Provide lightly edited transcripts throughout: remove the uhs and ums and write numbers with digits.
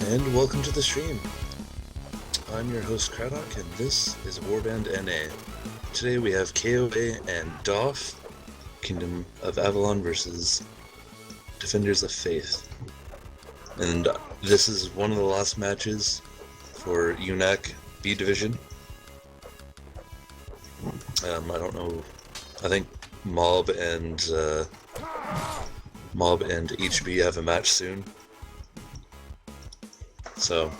and welcome to the stream. I'm your host Craddock, and this is Warband NA. Today we have KoA and DoF, Kingdom of Avalon versus Defenders of Faith. And this is one of the last matches for UNAC B Division. I don't know, I think Mob and HB have a match soon. So,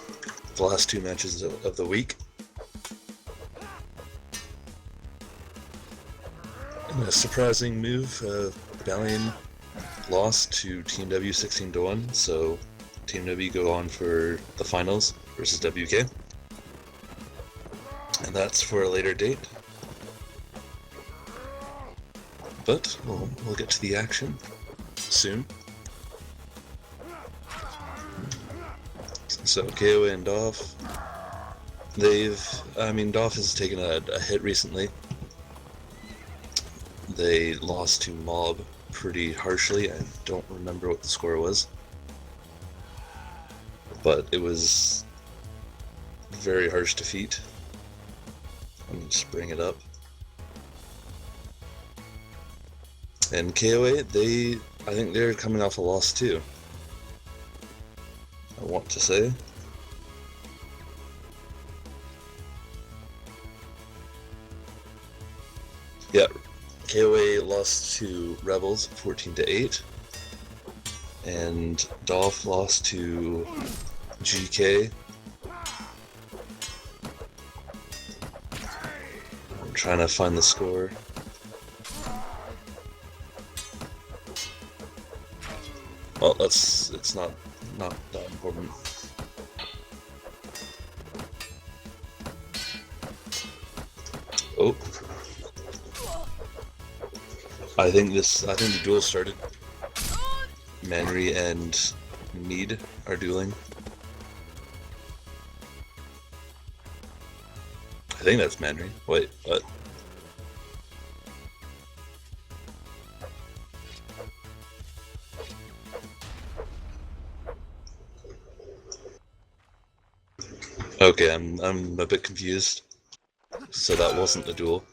the last two matches of the week. And a surprising move, Valiant lost to Team W 16-1, so Team W go on for the finals versus WK. And that's for a later date. But we'll get to the action soon. So KoA and DoF, DoF has taken a hit recently. They lost to Mob pretty harshly. I don't remember what the score was, but it was a very harsh defeat. Let me just bring it up. And KoA, I think they're coming off a loss too. I want to say. Yeah, KoA lost to Rebels 14-8, and DoF lost to GK. I'm trying to find the score. Well, it's not that important. Oh. I think the duel started. Manry and Mead are dueling. I think that's Manry. Wait, what? Okay, I'm a bit confused. So that wasn't the duel.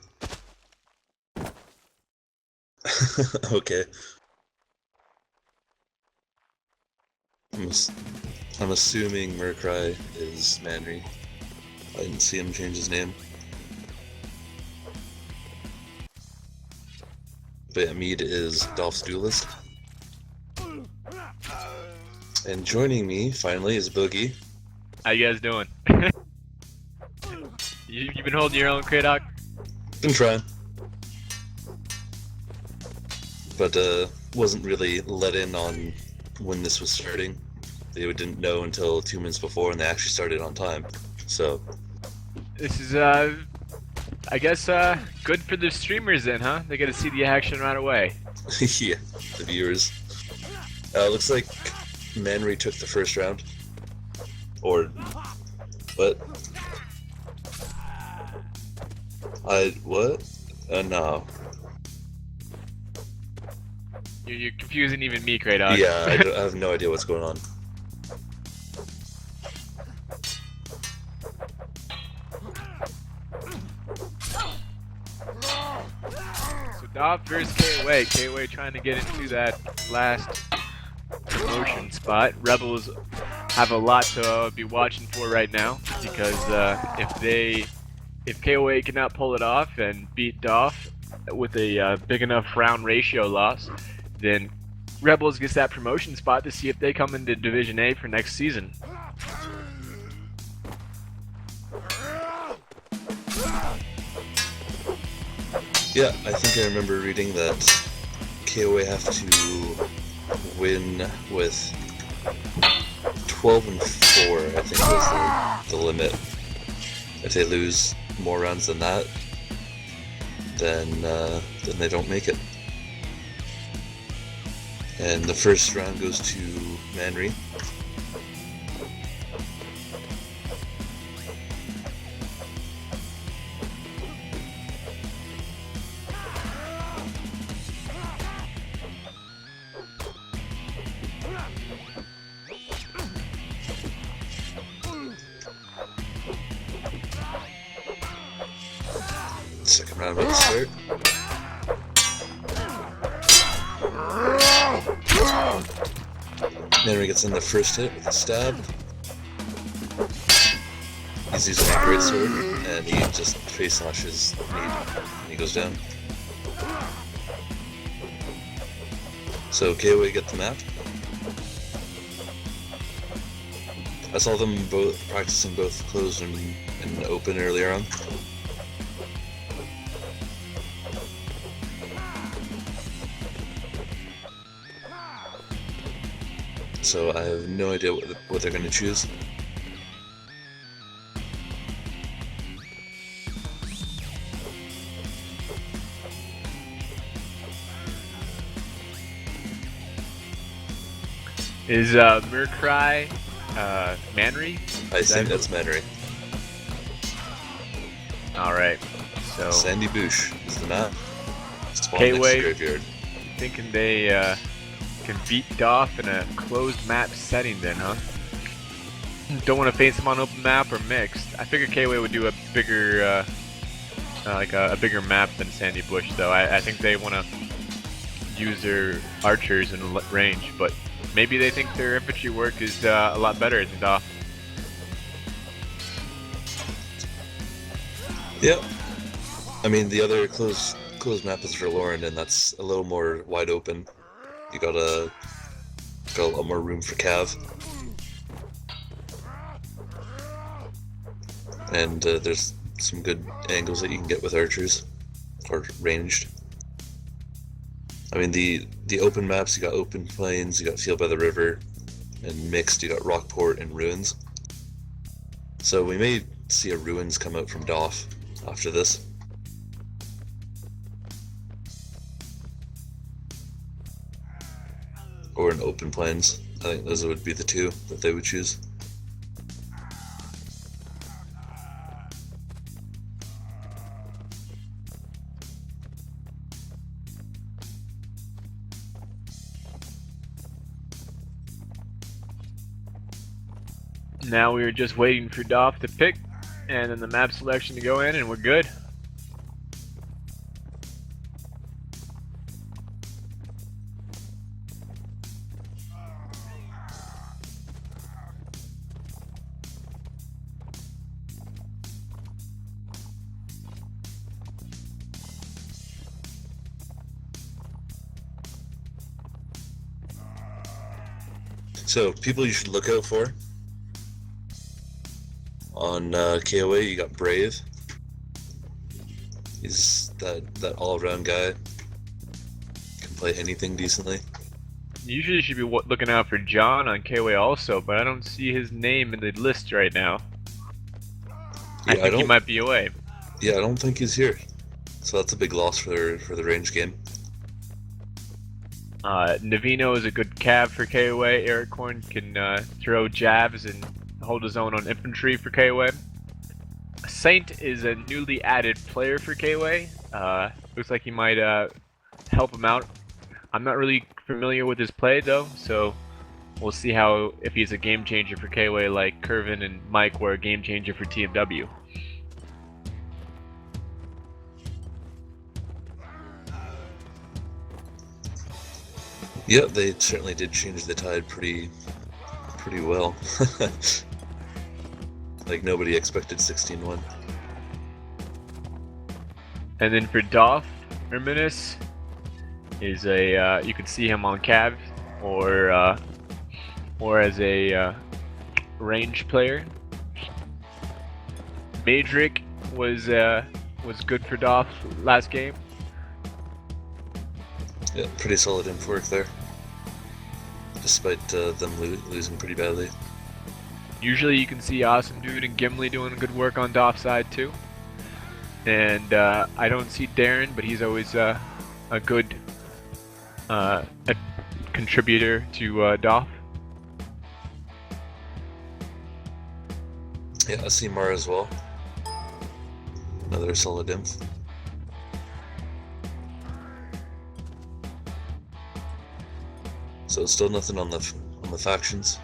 Okay. I'm assuming Murkrai is Manry. I didn't see him change his name. But yeah, Mead is DoF's duelist. And joining me, finally, is Boogie. How you guys doing? you been holding your own, Craddock? Been trying. But wasn't really let in on when this was starting. They didn't know until 2 minutes before, and they actually started on time. So this is I guess good for the streamers then, huh? They get to see the action right away. yeah, the viewers. Looks like Manry took the first round. Or what? What? No. You're confusing even me, Craddock. Yeah, I have no idea what's going on. So DoF versus KoA. KoA trying to get into that last promotion spot. Rebels have a lot to be watching for right now, because if KoA cannot pull it off and beat DoF with a big enough round ratio loss, then Rebels gets that promotion spot to see if they come into Division A for next season. Yeah, I think I remember reading that KoA have to win with 12-4, I think was the limit. If they lose more rounds than that, then they don't make it. And the first round goes to Manry. round about to start. Henry gets in the first hit with a stab. He's using a great sword, and he just face slashes Mead, and he goes down. So KoA get the map. I saw them both practicing both closed and open earlier on. So I have no idea what they're going to choose. Is Murkrai Manry? I think that's Manry. Alright, so... Sandy Bush is the map. Spawn KoA next to Graveyard. thinking they can beat DoF in a closed map setting then, huh? Don't want to face them on open map or mixed. I figured KoA would do a bigger, a bigger map than Sandy Bush, though. I think they want to use their archers in range, but maybe they think their infantry work is a lot better than DoF. Yep. I mean, the other closed map is for Lauren, and that's a little more wide open. You got a lot more room for Cav. And there's some good angles that you can get with archers, or ranged. I mean, the open maps, you got open plains, you got Field by the River, and mixed, you got Rockport and Ruins. So we may see a Ruins come out from DoF after this. Or an open plains. I think those would be the two that they would choose. Now we are just waiting for DoF to pick, and then the map selection to go in, and we're good. So, people you should look out for. On KoA, you got Brave. He's that all-around guy. Can play anything decently. Usually you should be looking out for John on KoA also, but I don't see his name in the list right now. Yeah, I think he might be away. Yeah, I don't think he's here. So that's a big loss for the range game. Navino is a good cav for KoA. Eric Horn can throw jabs and hold his own on infantry for KoA. Saint is a newly added player for KoA. Looks like he might help him out. I'm not really familiar with his play though, so we'll see if he's a game changer for KoA like Kervin and Mike were a game changer for TMW. Yeah, they certainly did change the tide pretty well. Like nobody expected 16-1. And then for DoF, Herminus is a you can see him on cav or as a range player. Madrick was good for DoF last game. Yeah, pretty solid info work there, despite them losing pretty badly. Usually you can see Awesome Dude and Gimli doing good work on DoF side too. And I don't see Darren, but he's always a good a contributor to DoF. Yeah, I see Mar as well. Another solid inf. So still nothing on the factions.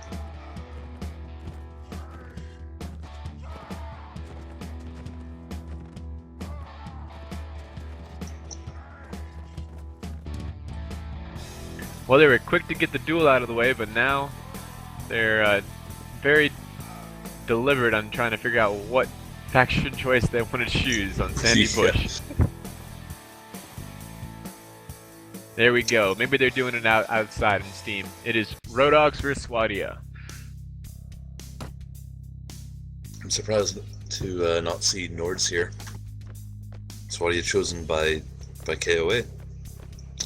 Well, they were quick to get the duel out of the way, but now they're very deliberate on trying to figure out what faction choice they want to choose on Sandy Bush. There we go. Maybe they're doing it outside in Steam. It is Rodox versus Swadia. I'm surprised to not see Nords here. Swadia chosen by KoA.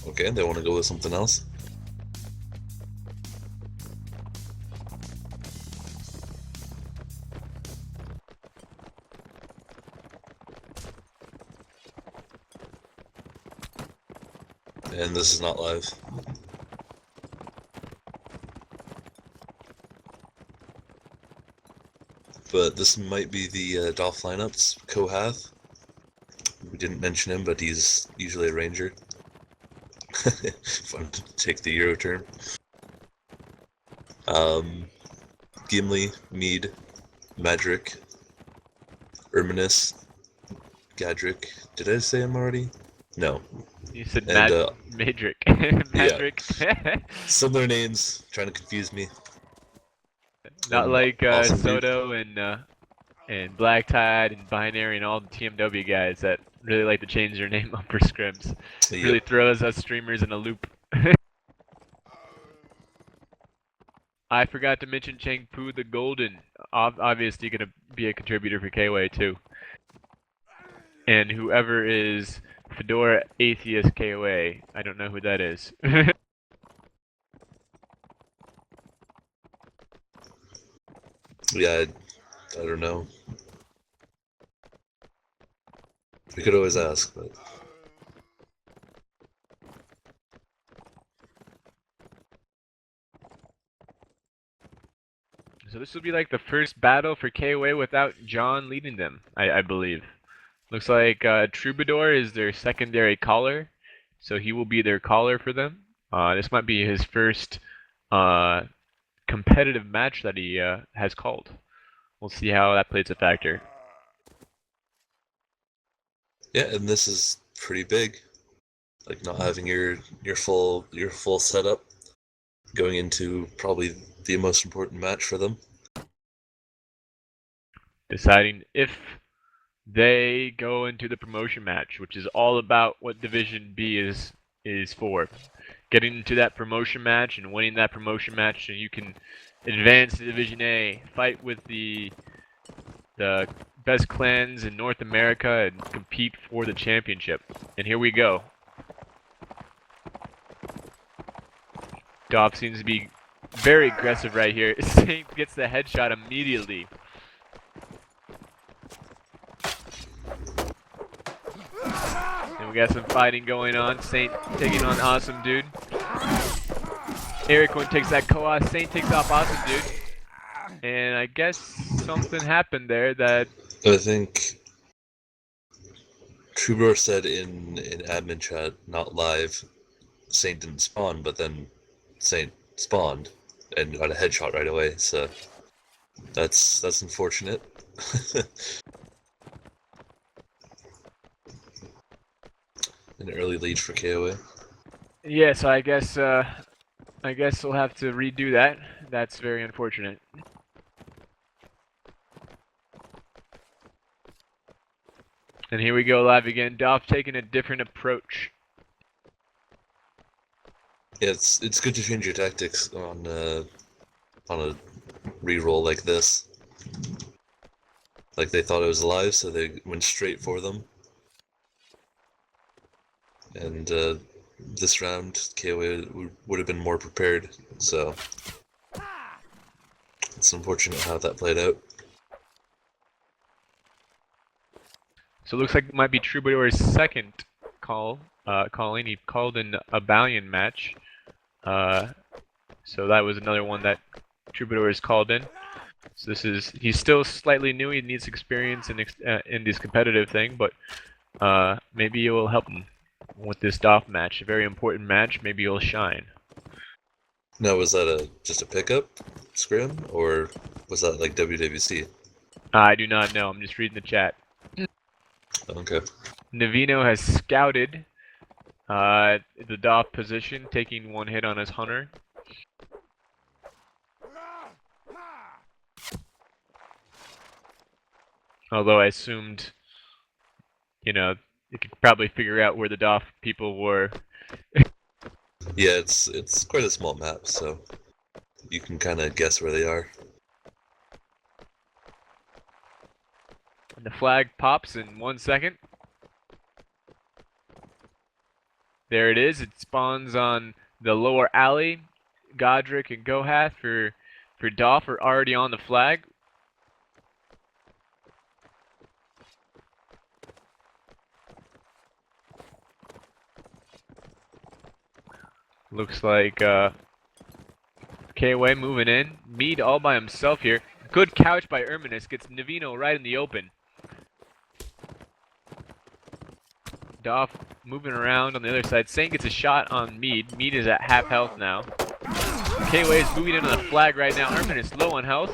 Okay, they want to go with something else. And this is not live. But this might be the DoF lineups. KoHath. We didn't mention him, but he's usually a ranger. Fun to take the Euro term. Gimli, Mead, Madrick, Erminus, Gadrick. Did I say him already? No. You said and, Madrick. Madrick. Yeah. Similar names, trying to confuse me. Not like awesome Soto and Black Tide and Binary and all the TMW guys that really like to change their name up for scrims. Yep. Really throws us streamers in a loop. I forgot to mention Chang Pu the Golden. Obviously going to be a contributor for KoA too. And whoever is Fedora Atheist KoA, I don't know who that is. Yeah, I don't know. We could always ask, but... So this will be like the first battle for KoA without John leading them, I believe. Looks like Troubadour is their secondary caller, so he will be their caller for them. This might be his first competitive match that he has called. We'll see how that plays a factor. Yeah, and this is pretty big. Like not having your full setup going into probably the most important match for them. Deciding if they go into the promotion match, which is all about what Division B is for. Getting into that promotion match and winning that promotion match so you can advance to Division A, fight with the best clans in North America and compete for the championship. And here we go. DoF seems to be very aggressive right here. Saint gets the headshot immediately. And we got some fighting going on. Saint taking on Awesome Dude. Eric one takes that KoA. Saint takes off Awesome Dude. And I guess something happened there that... I think Troubadour said in admin chat, not live, Saint didn't spawn, but then Saint spawned and got a headshot right away, so that's unfortunate. An early lead for KoA. Yeah, so I guess we'll have to redo that. That's very unfortunate. And here we go live again. DoF taking a different approach. Yeah, it's good to change your tactics on a reroll like this. Like they thought it was live, so they went straight for them. And this round, KoA would have been more prepared, so it's unfortunate how that played out. So it looks like it might be Troubadour's second calling. He called in a Balian match. So that was another one that Troubadour has called in. So he's still slightly new. He needs experience in this competitive thing, but maybe it will help him with this DoF match. A very important match. Maybe he'll shine. Now, was that just a pickup scrim, or was that like WWC? I do not know. I'm just reading the chat. Okay. Navino has scouted The DoF position, taking one hit on his hunter. Although I assumed, you could probably figure out where the DoF people were. Yeah, it's quite a small map, so you can kind of guess where they are. And the flag pops in 1 second. There it is. It spawns on the lower alley. Godric and Gohath for DoF are already on the flag. Looks like KoA moving in. Mead all by himself here. Good couch by Erminus. Gets Navino right in the open. DoF moving around on the other side. Saint gets a shot on Mead. Mead is at half health now. KoA is moving in on the flag right now. Erminus low on health.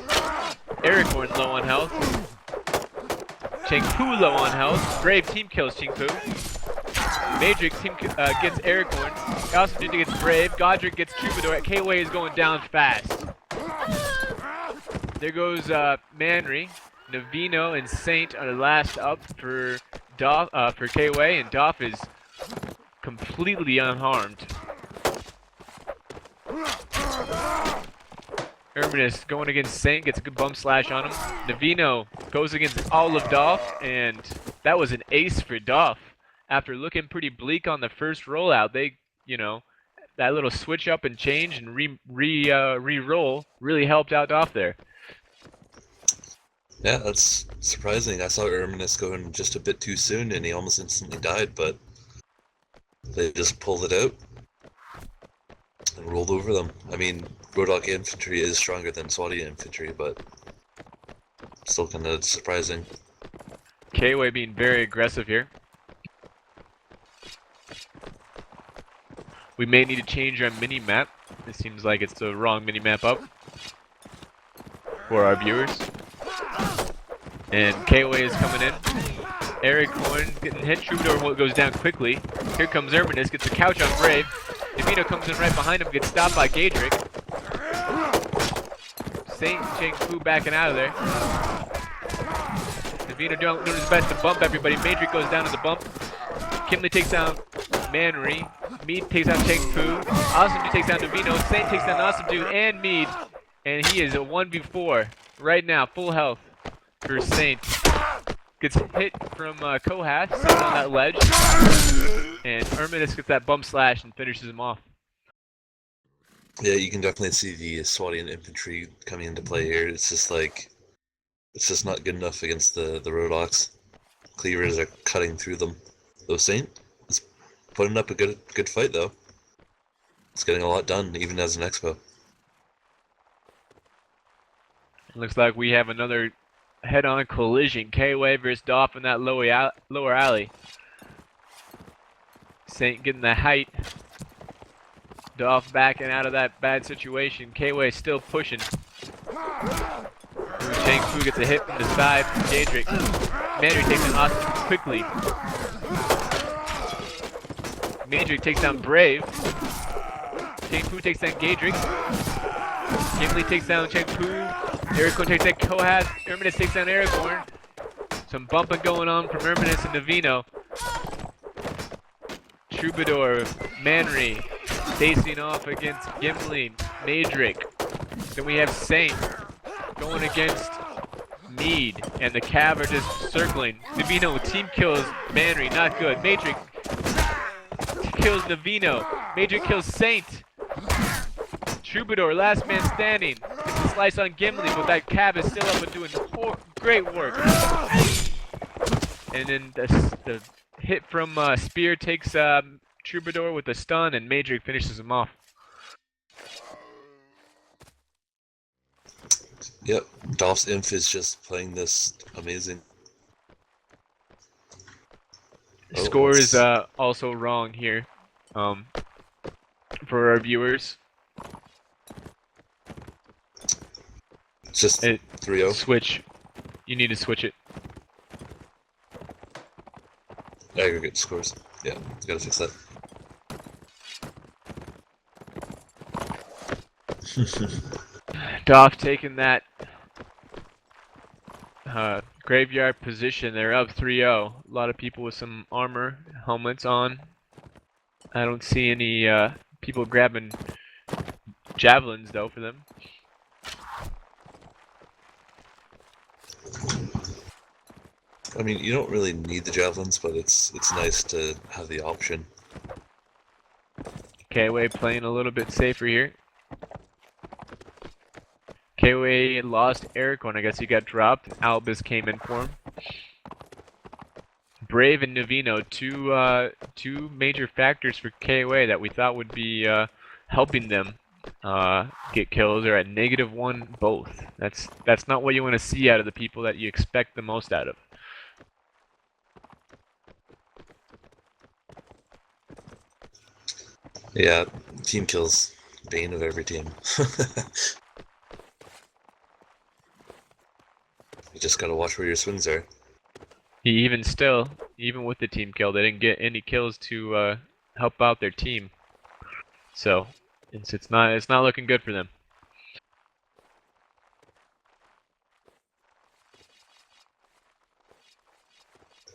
Ericorn low on health. Chengpu low on health. Brave team kills Chengpu. Matrix team gets Ericorn. Austin gets Brave. Godric gets Troubadour. KoA is going down fast. There goes Manry. Navino and Saint are the last up for DoF, for KoA, and DoF is completely unharmed. Erminus going against Saint, gets a good bump slash on him. Navino goes against all of DoF, and that was an ace for DoF. After looking pretty bleak on the first rollout, they, that little switch up and change and re-roll really helped out DoF there. Yeah, that's surprising. I saw Erminus going just a bit too soon, and he almost instantly died, but they just pulled it out and rolled over them. I mean, Rodok infantry is stronger than Swati infantry, but still kind of surprising. KoA being very aggressive here. We may need to change our mini-map. It seems like it's the wrong mini-map up for our viewers. And KoA is coming in. Ericorn getting hit. Troubadour goes down quickly. Here comes Erminus, gets a couch on Brave. Navino comes in right behind him, gets stopped by Gadric. Saint Chengpu backing out of there. Navino doing his best to bump everybody. Matrix goes down to the bump. Kimley takes down Manry. Mead takes down Chengpu. Awesome Dude takes down Navino. Saint takes down Awesome Dude and Mead. And he is a 1v4 right now, full health for Saint. Gets hit from Kohath, sitting on that ledge. And Erminus gets that bump slash and finishes him off. Yeah, you can definitely see the Swatian infantry coming into play here. It's just not good enough against the Rodoks. Cleavers are cutting through them. Though Saint is putting up a good fight though. It's getting a lot done, even as an expo. It looks like we have another head-on collision. KoA versus DoF in that lower alley. Saint getting the height. DoF backing out of that bad situation. KoA still pushing. Chengpu gets a hit from the side from Gadric. Manry takes down Austin quickly. Matrix takes down Brave. Chengpu takes down Gadric. Kimley takes down Chengpu. Ericorn takes down Kohath. Erminus takes down Ericorn. Some bumping going on from Erminus and Navino. Troubadour, Manry, facing off against Gimli, Maedric. Then we have Saint going against Mead, and the Cav are just circling. Navino team kills Manry, not good. Maedric kills Navino. Maedric kills Saint. Troubadour, last man standing. Gets a slice on Gimli, but that Cav is still up and doing great work. And then the hit from Spear takes Troubadour with a stun, and Maedric finishes him off. Yep, DoF's Inf is just playing this amazing. Score is also wrong here for our viewers. It's just 3-0. Switch. You need to switch it. Aggregate scores. Yeah, gotta fix that. DoF taking that graveyard position. They're up 3-0. A lot of people with some armor helmets on. I don't see any people grabbing javelins though for them. I mean, you don't really need the javelins, but it's nice to have the option. KoA playing a little bit safer here. KoA lost Eric when I guess he got dropped. Albus came in for him. Brave and Navino, two major factors for KoA that we thought would be helping them get kills, are at -1 both. That's not what you want to see out of the people that you expect the most out of. Yeah, team kills, bane of every team. You just gotta watch where your swings are. Even still, even with the team kill, they didn't get any kills to help out their team. So it's not looking good for them.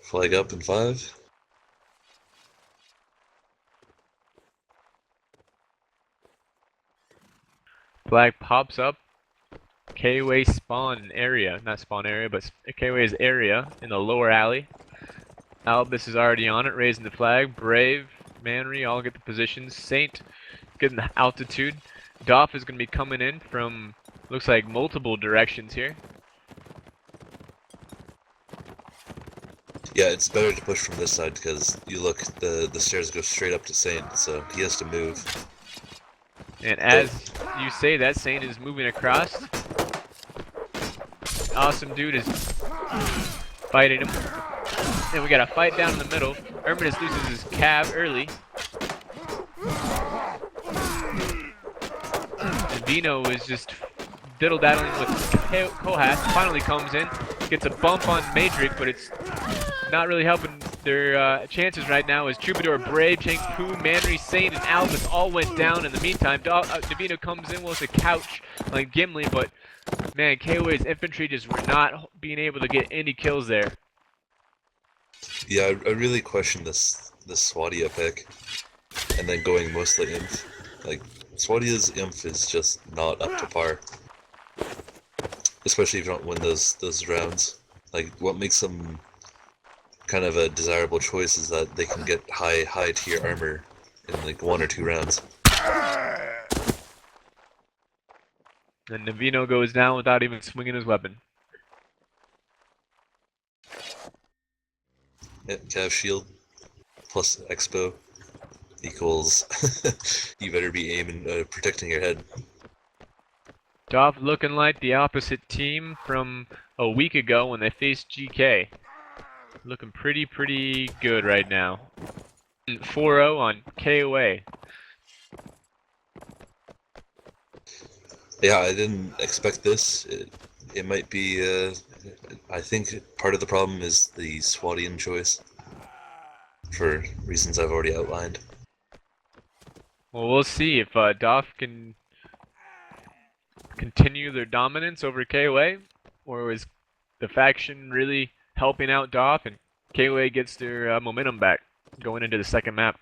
Flag up in 5. Flag pops up. KoA spawn area, not spawn area, but KoA's area in the lower alley. Albus is already on it, raising the flag. Brave, Manry all get the positions. Saint getting the altitude. DoF is going to be coming in from, looks like, multiple directions here. Yeah, it's better to push from this side because you look, the stairs go straight up to Saint, so he has to move. And as you say that, Saint is moving across. Awesome dude is fighting him. And we got a fight down in the middle. Erminus loses his cav early. And Vino is just diddle-daddling with KoA. Finally comes in, gets a bump on Madrick, but it's not really helping their chances right now, as Troubadour, Brave, Cheng Pu, Manry, Saint, and Albus all went down in the meantime. Davino comes in with a couch like Gimli, but man, KoA's infantry just were not being able to get any kills there. Yeah, I really question this Swadia pick, and then going mostly Inf. Like, Swadia's Inf is just not up to par. Especially if you don't win those rounds. Like, what makes them kind of a desirable choice is that they can get high tier armor in like 1 or 2 rounds. And Navino goes down without even swinging his weapon. Yeah, Cav shield plus expo equals you better be aiming, protecting your head. DoF looking like the opposite team from a week ago when they faced GK. Looking pretty good right now. 4-0 on KoA. Yeah, I didn't expect this. It might be, I think part of the problem is the Swadian choice, for reasons I've already outlined. Well, we'll see if DoF can continue their dominance over KoA, or is the faction really helping out DoF and KoA gets their momentum back going into the second map.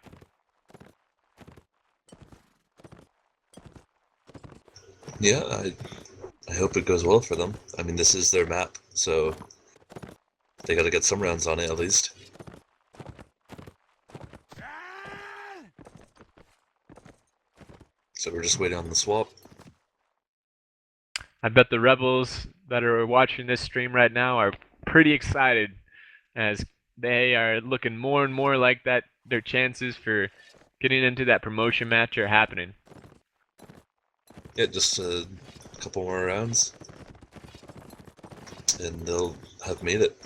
Yeah, I hope it goes well for them. I mean, this is their map, so they gotta get some rounds on it at least. So we're just waiting on the swap. I bet the rebels that are watching this stream right now are pretty excited, as they are looking more and more like that their chances for getting into that promotion match are happening. Yeah, just a couple more rounds, and they'll have made it.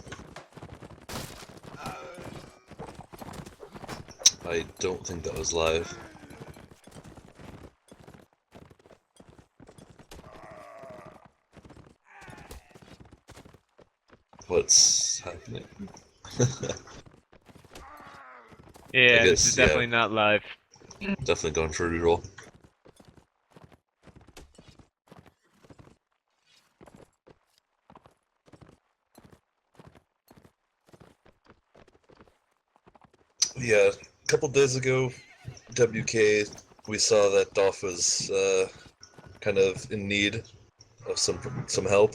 I don't think that was live. What's happening? Yeah, this is definitely not live. Definitely going for a reroll. Yeah, a couple days ago, WK, we saw that DoF was kind of in need of some help,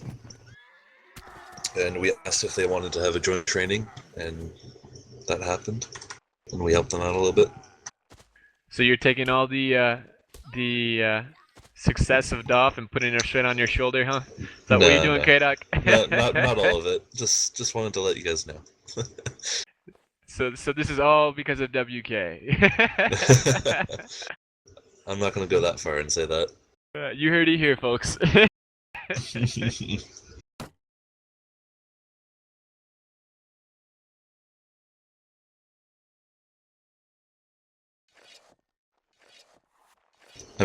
and we asked if they wanted to have a joint training, and that happened, and we helped them out a little bit. So you're taking all the success of DoF and putting it straight on your shoulder, huh? Is that what you're No, doing, no, K-Doc? not all of it. Just wanted to let you guys know. So this is all because of WK. I'm not gonna go that far and say that. You heard it here, folks. I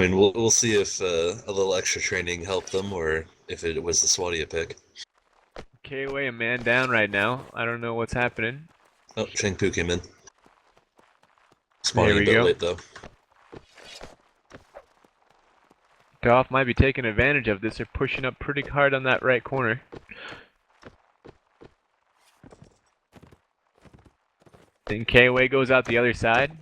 mean, we'll see if a little extra training helped them, or if it was the Swadia pick. KoA a man down right now. I don't know what's happening. Oh, Chengpu came in. There Spawning a we bit go. late though. DoF might be taking advantage of this. They're pushing up pretty hard on that right corner. Then KoA goes out the other side.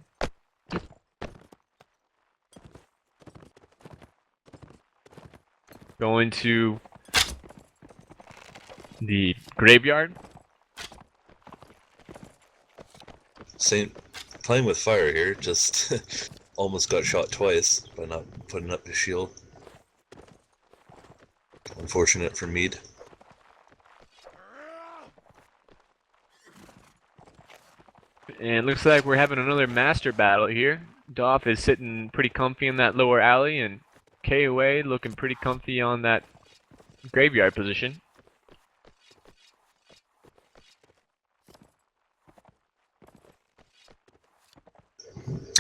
Going to the graveyard. Saint playing with fire here, just almost got shot twice by not putting up his shield. Unfortunate for Mead. And it looks like we're having another master battle here. DoF is sitting pretty comfy in that lower alley, and KoA looking pretty comfy on that graveyard position.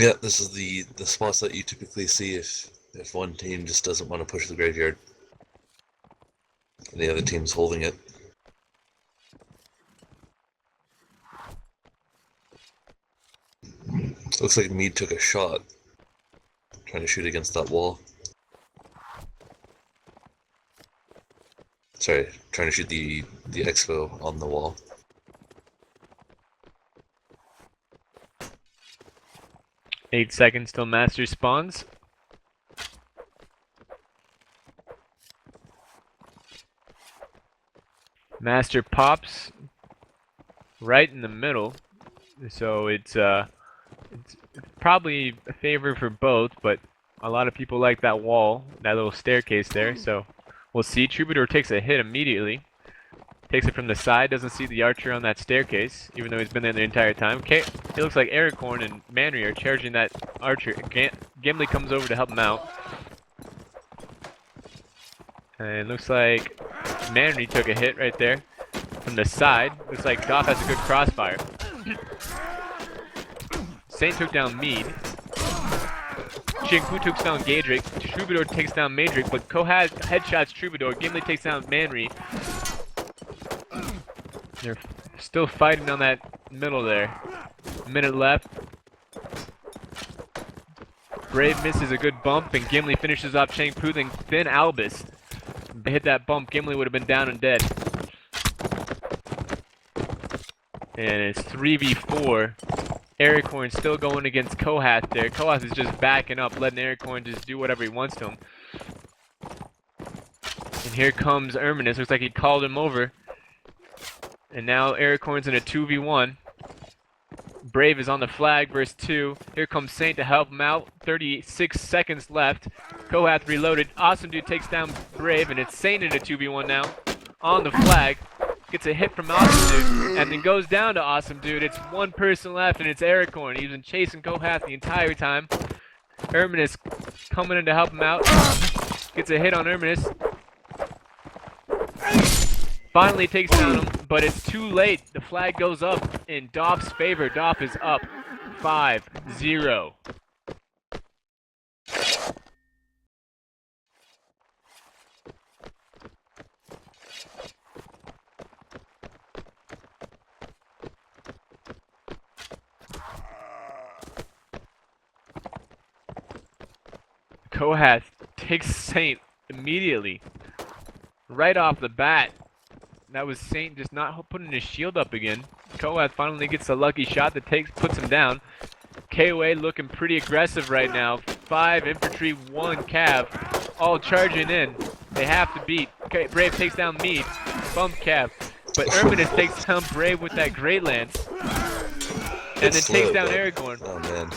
Yeah, this is the spots that you typically see if one team just doesn't want to push the graveyard, and the other team's holding it. Looks like Mead took a shot, trying to shoot against that wall. Sorry, trying to shoot the expo on the wall. Eight seconds till Master spawns. Master pops right in the middle, so it's probably a favor for both, but a lot of people like that wall, that little staircase there, so we'll see. Troubadour takes a hit immediately. Takes it from the side, doesn't see the archer on that staircase, even though he's been there the entire time. Okay, it looks like Ericorn and Manry are charging that archer. Gimli comes over to help him out. And it looks like Manry took a hit right there from the side. Looks like DoF has a good crossfire. Saint took down Mead. Chingpu takes down Gadrick. Troubadour takes down Madrick, but KoA headshots Troubadour. Gimli takes down Manry. They're still fighting on that middle there. A minute left. Brave misses a good bump, and Gimli finishes off Chengpu, then Albus. If they hit that bump, Gimli would have been down and dead. And it's 3v4. Ericorn still going against KoA there. KoA is just backing up, letting Ericorn just do whatever he wants to him. And here comes Erminus. Looks like he called him over. And now Ericorn's in a 2v1. Brave is on the flag versus 2. Here comes Saint to help him out. 36 seconds left. KoA reloaded. Awesome Dude takes down Brave, and it's Saint in a 2v1 now. On the flag. Gets a hit from Awesome Dude, and then goes down to Awesome Dude. It's one person left, and it's Ericorn. He's been chasing KoA the entire time. Erminus coming in to help him out. Gets a hit on Erminus. Finally takes down him, but it's too late. The flag goes up in DoF's favor. DoF is up 5-0. KoA takes Saint immediately, right off the bat. That was Saint just not putting his shield up again. KoA finally gets a lucky shot that puts him down. KoA looking pretty aggressive right now. 5 infantry, 1 cav, all charging in. They have to beat. Brave takes down Mead, bump cav, but Erminus takes down Brave with that Great Lance, and then takes down Aragorn. Oh man.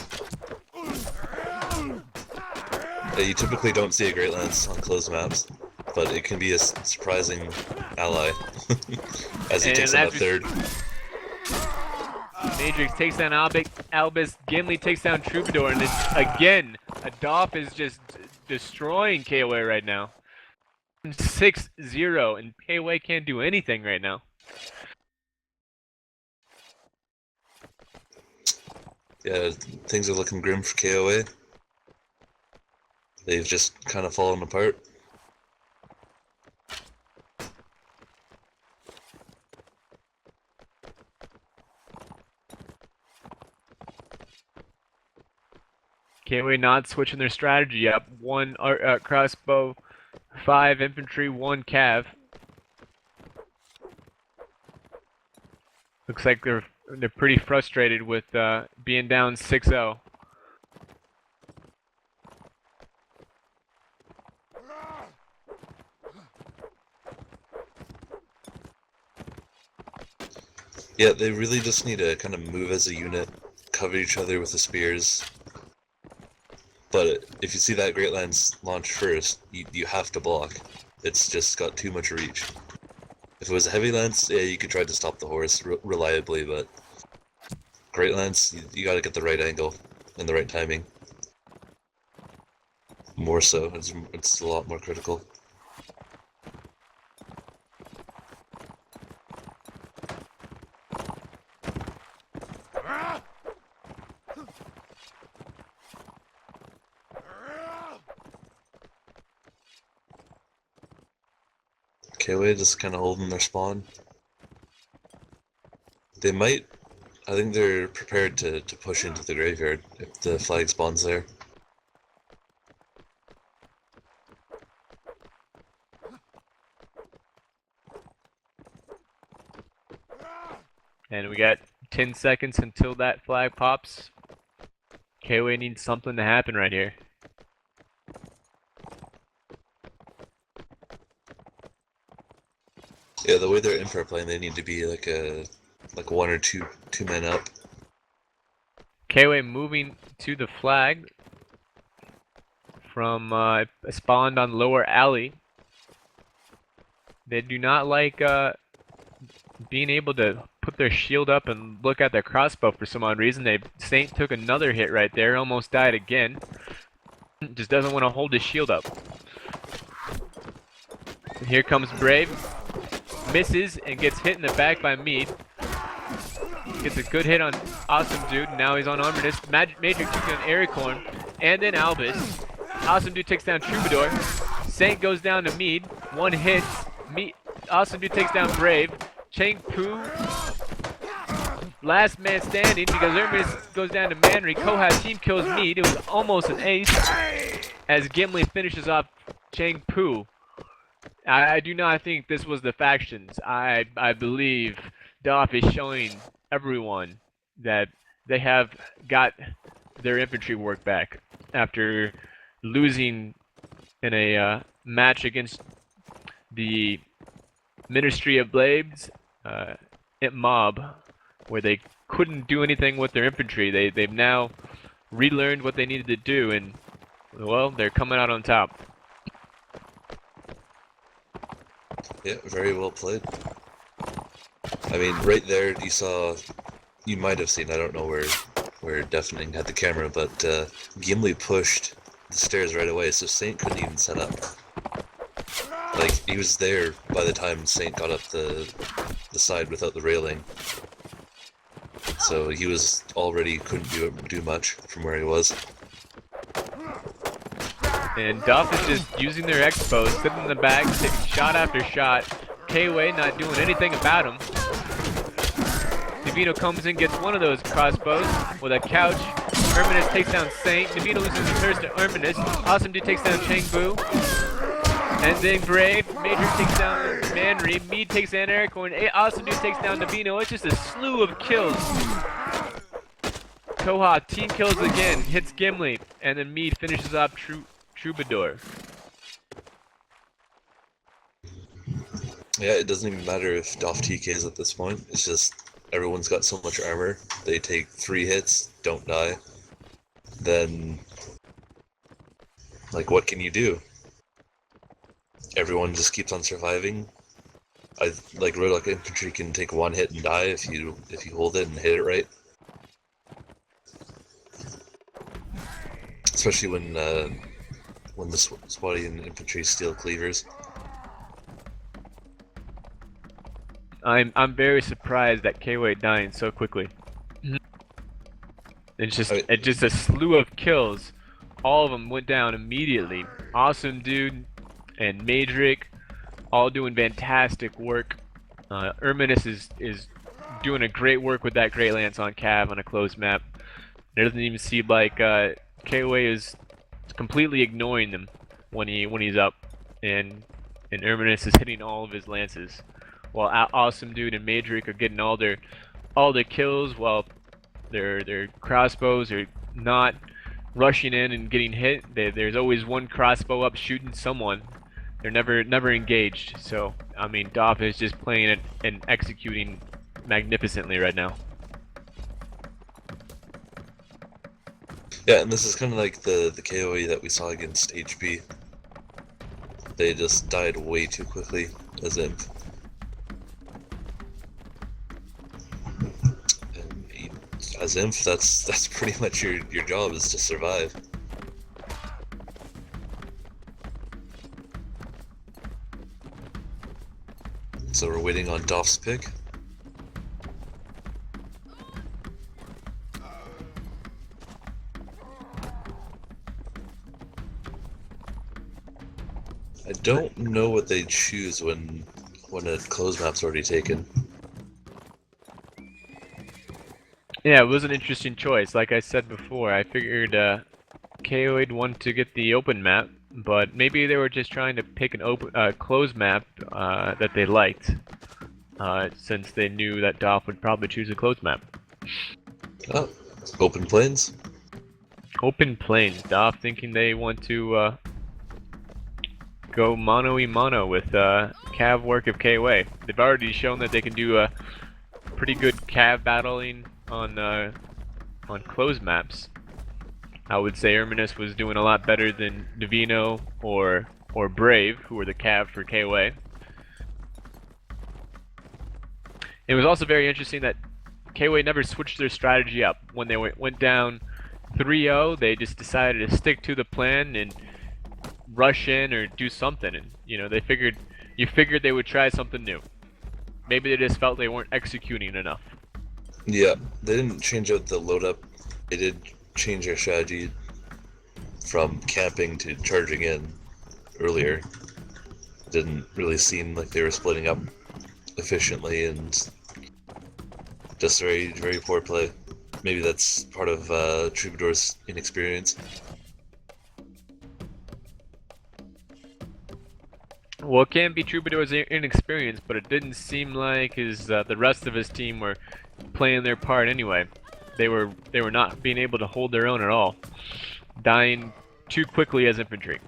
Yeah, you typically don't see a Great Lance on closed maps, but it can be a surprising ally as he takes on a third. Matrix takes down Albus, Gimli takes down Troubadour, and again, a DoF is just destroying KoA right now. 6-0, and KoA can't do anything right now. Yeah, things are looking grim for KoA. They've just kind of fallen apart. KoA not switching their strategy up. 1 crossbow, 5 infantry, 1 cav. Looks like they're pretty frustrated with being down 6-0. Yeah, they really just need to kind of move as a unit, cover each other with the spears. But if you see that Great Lance launch first, you have to block. It's just got too much reach. If it was a heavy lance, yeah, you could try to stop the horse reliably, but Great Lance, you gotta get the right angle and the right timing. More so, it's a lot more critical. KoA just kind of holding their spawn. They might, I think they're prepared to push into the graveyard if the flag spawns there. And we got 10 seconds until that flag pops. KoA needs something to happen right here. Yeah, the way they're infra playing, they need to be like 1 or 2 men up. KoA moving to the flag from spawned on lower alley. They do not like being able to put their shield up and look at their crossbow for some odd reason. Saint took another hit right there, almost died again. Just doesn't want to hold his shield up. And here comes Brave. Misses and gets hit in the back by Mead. Gets a good hit on Awesome Dude. Now he's on Arminus. Matrix takes down Aragorn and then Albus. Awesome Dude takes down Troubadour. Saint goes down to Mead. 1 hit. Awesome Dude takes down Brave. Chang Pu. Last man standing because Arminus goes down to Manry. KoA team kills Mead. It was almost an ace as Gimli finishes off Chang Pu. I do not think this was the factions. I believe DoF is showing everyone that they have got their infantry work back after losing in a match against the Ministry of Blades, Mob, where they couldn't do anything with their infantry. They've now relearned what they needed to do, and well, they're coming out on top. Yeah, very well played. I mean, right there you might have seen, I don't know where Deafening had the camera, but Gimli pushed the stairs right away, so Saint couldn't even set up. Like, he was there by the time Saint got up the side without the railing. So he was already couldn't do much from where he was. And DoF is just using their expos, sitting in the back, taking shot after shot. KoA not doing anything about him. Navino comes in, gets one of those crossbows with a couch. Erminus takes down Saint. Navino loses the thirst to Erminus. Awesome Dude takes down Chang Bu. Ending Brave. Major takes down Manry. Mead takes down Aircorn. Awesome Dude takes down Navino. It's just a slew of kills. KoA team kills again. Hits Gimli. And then Mead finishes off Troubadour. Yeah, it doesn't even matter if DoF TKs at this point. It's just everyone's got so much armor. They take 3 hits, don't die. Then, like, what can you do? Everyone just keeps on surviving. Like Roadhog infantry can take 1 hit and die if you hold it and hit it right. Especially when the Swadian infantry steal cleavers. I'm very surprised that KoA dying so quickly. It's just a slew of kills. All of them went down immediately. Awesome Dude and Madrick all doing fantastic work. Erminus is doing a great work with that Great Lance on Cav on a closed map. It doesn't even seem like KoA is completely ignoring them when he's up, and Erminus is hitting all of his lances, while Awesome Dude and Madrick are getting all their kills, while their crossbows are not rushing in and getting hit. There's always one crossbow up shooting someone. They're never engaged. So I mean, DoF is just playing it and executing magnificently right now. Yeah, and this is kind of like the KoA that we saw against HB. They just died way too quickly as Imp. And as Imp, that's pretty much your job, is to survive. So we're waiting on DoF's pick. I don't know what they choose when a closed map's already taken. Yeah, it was an interesting choice. Like I said before, I figured KoA'd want to get the open map, but maybe they were just trying to pick an open closed map that they liked, since they knew that DoF would probably choose a closed map. Oh, open plains? Open plains. DoF thinking they want to go mano-y-mano with Cav work of KoA. They've already shown that they can do a pretty good Cav battling on closed maps. I would say Erminus was doing a lot better than Navino or Brave, who were the Cav for KoA. It was also very interesting that KoA never switched their strategy up. When they went down 3-0, they just decided to stick to the plan and rush in or do something. And you figured they would try something new. Maybe they just felt they weren't executing enough. Yeah, they didn't change out the load up. They did change their strategy from camping to charging in earlier. Didn't really seem like they were splitting up efficiently, and just very, very poor play. Maybe that's part of Troubadour's inexperience. Well, it can be Troubadour's inexperience, but it didn't seem like the rest of his team were playing their part anyway. They were not being able to hold their own at all, dying too quickly as infantry.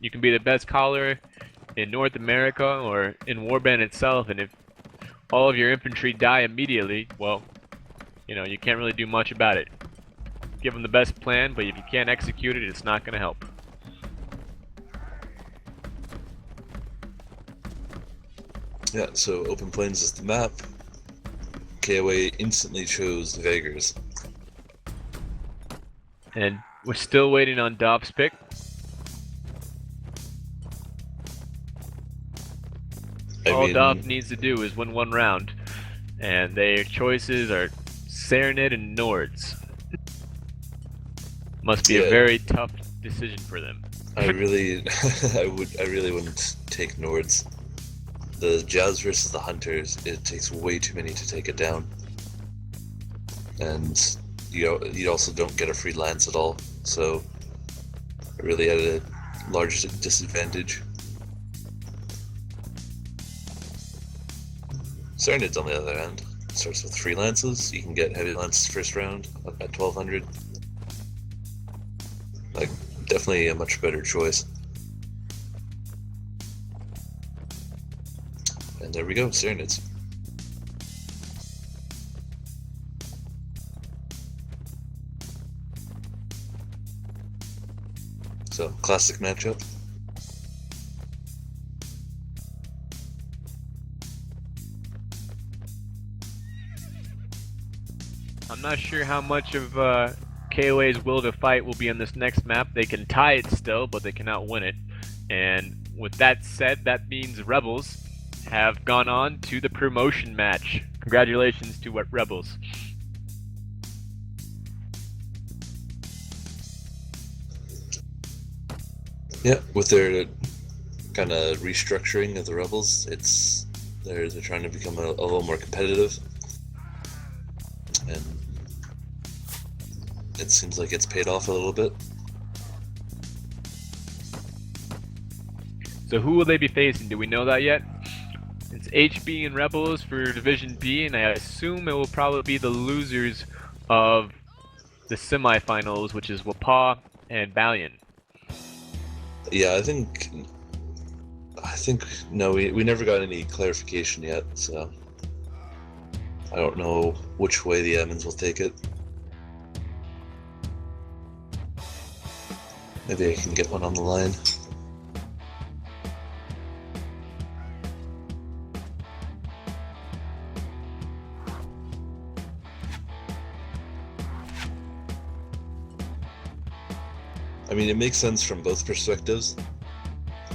You can be the best caller in North America or in Warband itself, and if all of your infantry die immediately, well, you can't really do much about it. Give them the best plan, but if you can't execute it, it's not going to help. Yeah, so open plains is the map. KoA instantly chose Vagars. And we're still waiting on DoF's pick. All DoF needs to do is win one round, and their choices are Serenade and Nords. Must be a very tough decision for them. I really wouldn't take Nords. The Jazz versus the Hunters, it takes way too many to take it down. And you also don't get a free lance at all, so really at a large disadvantage. Cyranids, on the other hand, starts with free lances. You can get heavy lances first round up at 1200. Like, definitely a much better choice. And there we go, Cyranids. So, classic matchup. I'm not sure how much of KoA's will to fight will be on this next map. They can tie it still, but they cannot win it. And with that said, that means Rebels have gone on to the promotion match. Congratulations to Rebels. Yeah, with their kind of restructuring of the Rebels, they're trying to become a little more competitive, and it seems like it's paid off a little bit. So who will they be facing? Do we know that yet? It's HB and Rebels for Division B, and I assume it will probably be the losers of the semifinals, which is Wapa and Valiant. Yeah, I think no, we never got any clarification yet, so I don't know which way the admins will take it. Maybe I can get one on the line. I mean, it makes sense from both perspectives.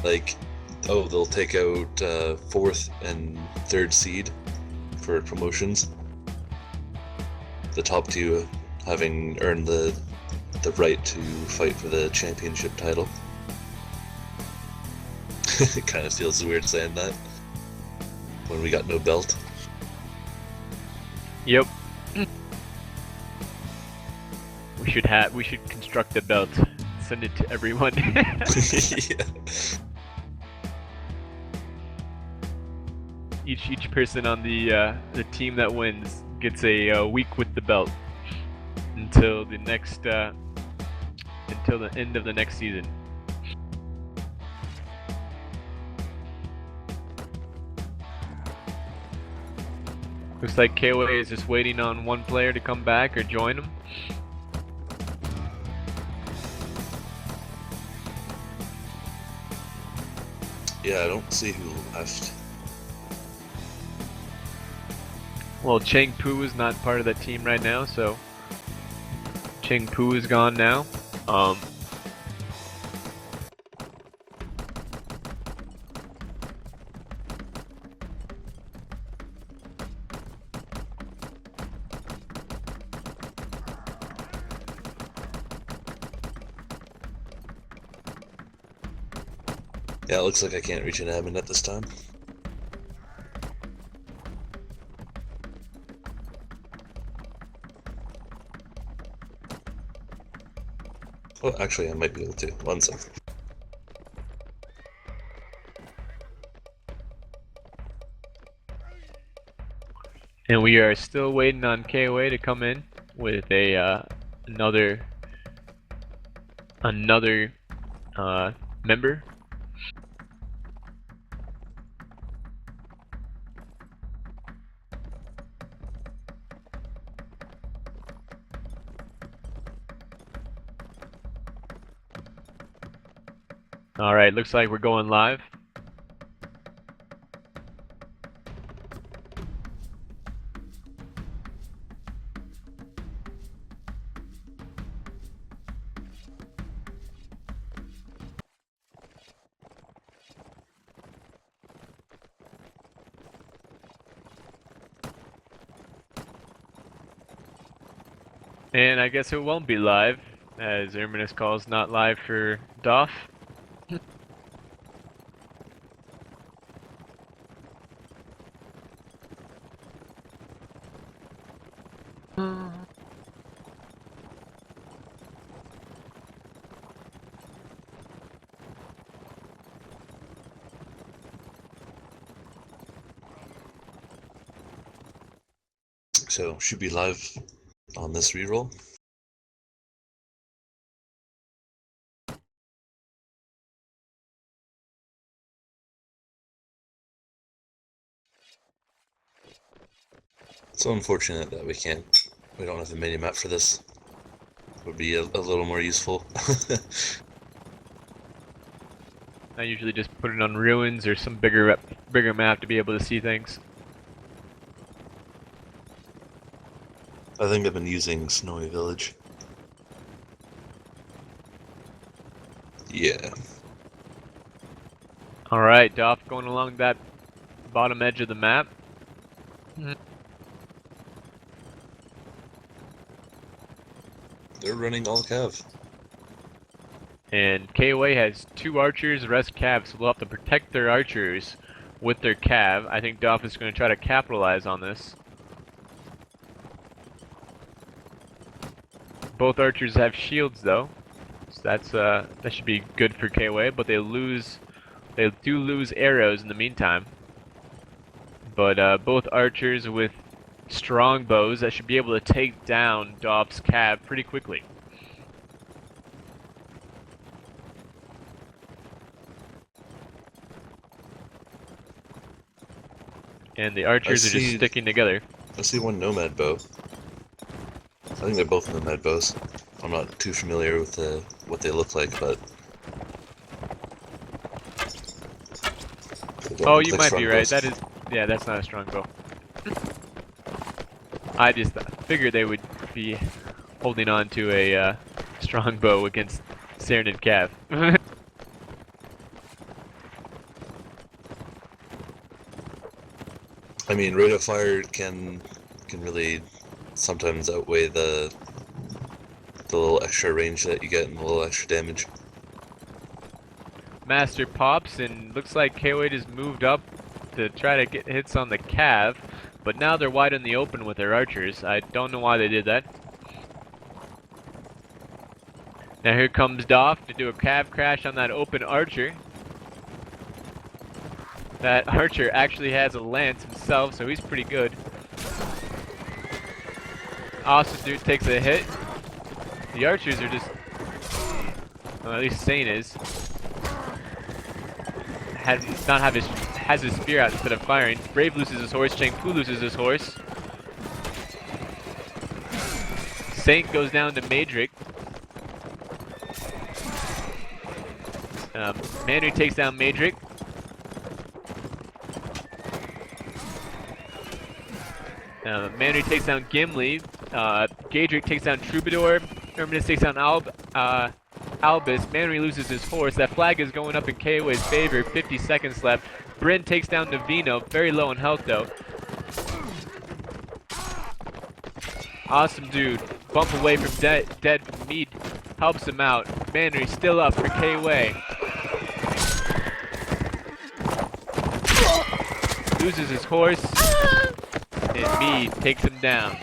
Like, oh, they'll take out 4th and 3rd seed for promotions. The top 2 having earned the right to fight for the championship title. It kind of feels weird saying that when we got no belt. Yep. We should construct a belt. Send it to everyone. Yeah. Each person on the team that wins gets a week with the belt until the end of the next season. Looks like KoA is just waiting on one player to come back or join them. Yeah, I don't see who left. Well, Cheng Pu is not part of that team right now, so Cheng Pu is gone now. Yeah, it looks like I can't reach an admin at this time. Oh, actually, I might be able to. One second. And we are still waiting on KoA to come in with a another member. All right, looks like we're going live. And I guess it won't be live, as Erminus calls not live for DoF. So should be live on this reroll. It's so unfortunate that we don't have a mini map for this. Would be a little more useful. I usually just put it on ruins or some bigger map to be able to see things. I think I've been using Snowy Village. Yeah. Alright, DoF going along that bottom edge of the map. They're running all cav. And KoA has 2 archers, the rest cav, so they'll have to protect their archers with their cav. I think DoF is going to try to capitalize on this. Both archers have shields though, so that should be good for KoA, but they do lose arrows in the meantime. But both archers with strong bows that should be able to take down DoF's cav pretty quickly. And the archers are just sticking together. I see one nomad bow. I think they're both nomad bows. I'm not too familiar with what they look like, but... Oh, you might be right. That is... Yeah, that's not a strong bow. I just figured they would be holding on to a strong bow against Serenid Cav. I mean, rate of fire can really sometimes outweigh the little extra range that you get and the little extra damage. Master pops, and looks like KoA just moved up to try to get hits on the cav, but now they're wide in the open with their archers. I don't know why they did that. Now here comes DoF to do a cav crash on that open archer. That archer actually has a lance himself, so he's pretty good. Awesome dude takes a hit. The archers are just... Well, at least Saint is. Has his spear out instead of firing. Brave loses his horse, Cheng Fu loses his horse. Saint goes down to Madrick. Manu takes down Madrick. Manu takes down Gimli. Gadrick takes down Troubadour. Terminus takes down Albus. Manu loses his horse. That flag is going up in KoA's favor. 50 seconds left. Bryn takes down Navino. Very low in health though. Awesome dude. Bump away from dead. Mead helps him out. Manu still up for KoA. Loses his horse. And Mead takes him down.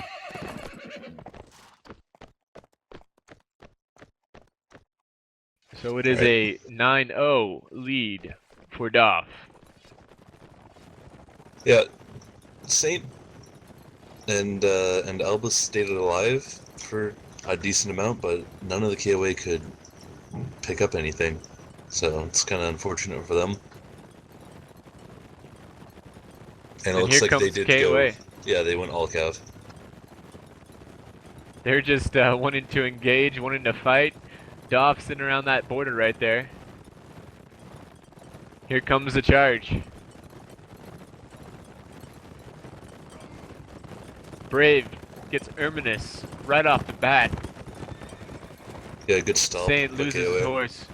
So it is a 9-0 lead for DoF. Yeah, Saint and Albus stayed alive for a decent amount, but none of the KoA could pick up anything, so it's kind of unfortunate for them. And it looks like they did KoA. Yeah, they went all cav. They're just wanting to engage, wanting to fight. DoF sitting around that border right there. Here comes the charge. Brave gets Erminus right off the bat. Yeah, good stop. Saint loses his horse.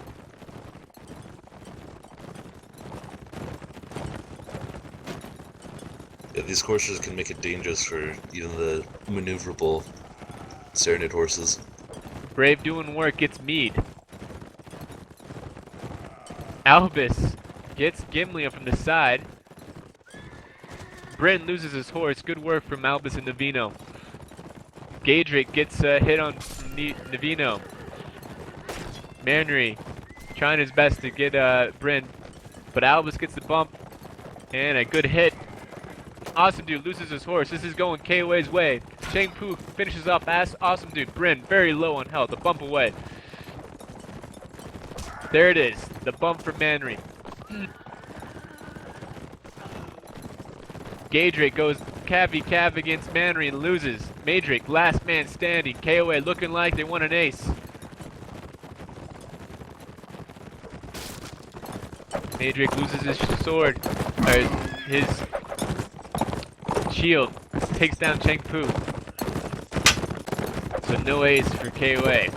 Yeah, these horses can make it dangerous for even the maneuverable Serenade horses. Brave doing work gets Mead. Albus gets Gimli from the side. Bryn loses his horse. Good work from Albus and Navino. Gadrick gets a hit on Navino. Manry trying his best to get Bryn, but Albus gets the bump and a good hit. Awesome Dude loses his horse. This is going KoA's way. Cheng Pu finishes up Awesome Dude. Bryn very low on health. A bump away. There it is. The bump from Manry. Gaedrick goes cav against Manry and loses. Maedrick, last man standing. KoA looking like they won an ace. Maedrick loses his sword, or his shield. Takes down Cheng Pu. So no ace for KoA.